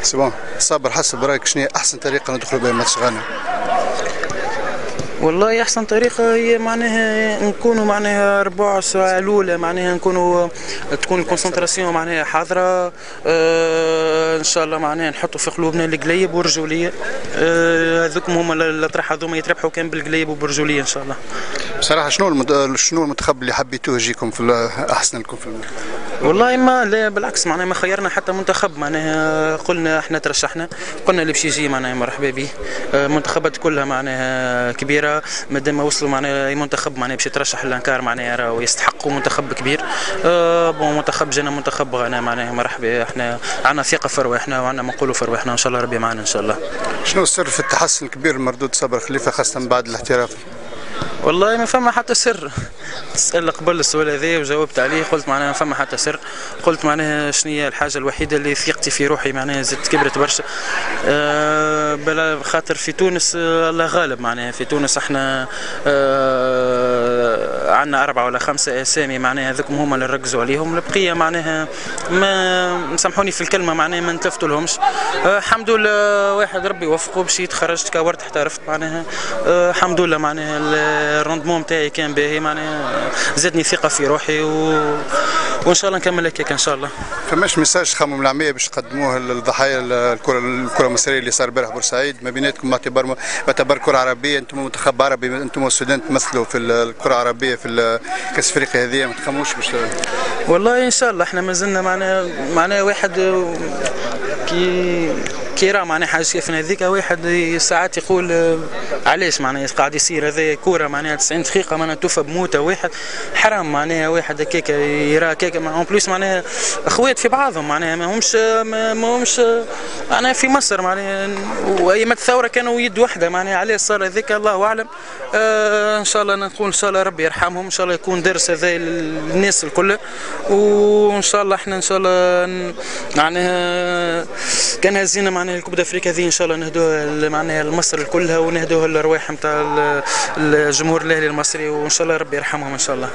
سي صابر، حسب رايك شنو هي احسن طريقه ندخلوا بها ماتش غانا؟ والله احسن طريقه هي معناها نكونوا معناها ربع ساعه الاولى، معناها نكونوا تكون الكونسنتراسيون معناها حاضره. ان شاء الله معناها نحطوا في قلوبنا القليب والرجوليه. هذوك هما الاطراح هذوما يتربحوا كان بالقليب وبالرجوليه ان شاء الله. بصراحه شنو المنتخب اللي حبيتوه يجيكم في احسن لكم في والله ما لا بالعكس، معناها ما خيرنا حتى منتخب، معناها قلنا احنا ترشحنا، قلنا اللي باش يجي معناها مرحبا به. منتخبات كلها معناها كبيره، مادام ما وصلوا معناها اي منتخب معناها باش يترشح للانكار معناها راهو يستحقوا منتخب كبير. منتخب جانا منتخب غانا معناها مرحبا، احنا عندنا ثقه في رواحنا وعندنا ما نقولوا في رواحنا، ان شاء الله ربي معنا ان شاء الله. شنو السر في التحسن الكبير المردود صابر خليفه خاصه بعد الاحتراف؟ والله ما فما حتى سر. تسأل قبل السؤال هذا وجاوبت عليه، قلت معناها ما فما حتى سر. قلت معناها شنو هي الحاجه الوحيده اللي ثقتي في روحي معناها زدت كبرت برشا. بلا خاطر في تونس الله غالب، معناها في تونس احنا عندنا 4 ولا 5 اسامي معناها هذوك هما اللي نركزوا عليهم، البقيه معناها ما سامحوني في الكلمه معناها ما نتلفتوا لهمش. الحمد لله واحد ربي وفقه باش تخرجت كورت احترفت معناها. الحمد لله معناها الروندمون نتاعي كان باهي، معناها زادني ثقه في روحي وان شاء الله نكمل هكاك ان شاء الله. فماش ميساج خمم العاميه باش تقدموه للضحايا الكره المصريه اللي صار البارح بورسعيد ما بيناتكم باعتبار كره عربيه، انتم منتخب عربي، انتم والسودان تمثلوا في الكره العربيه في كاس افريقيا هذه، ما تخموش باش؟ والله ان شاء الله احنا ما زلنا معناها واحد كي راه معناها حاجه كيف هذيك، واحد ساعات يقول علاش معناها قاعد يصير هذا كوره معناها 90 دقيقه معناها توفى بموته واحد، حرام معناها واحد هكاك يرى هكاك اون بليس معناها اخوات في بعضهم معناها ما همش معناها في مصر معناها وايامات الثوره كانوا يد واحده معناها، علاش صار هذاك الله اعلم. ان شاء الله نقول ان شاء الله ربي يرحمهم، ان شاء الله يكون درس هذا للناس الكل، وان شاء الله احنا ان شاء الله معناها كان هزينا معناها الكوب افريقيا هذه ان شاء الله نهدوها معناها لمصر كلها ونهدوها للارواح نتاع الجمهور الاهلي المصري، وان شاء الله ربي يرحمهم ان شاء الله.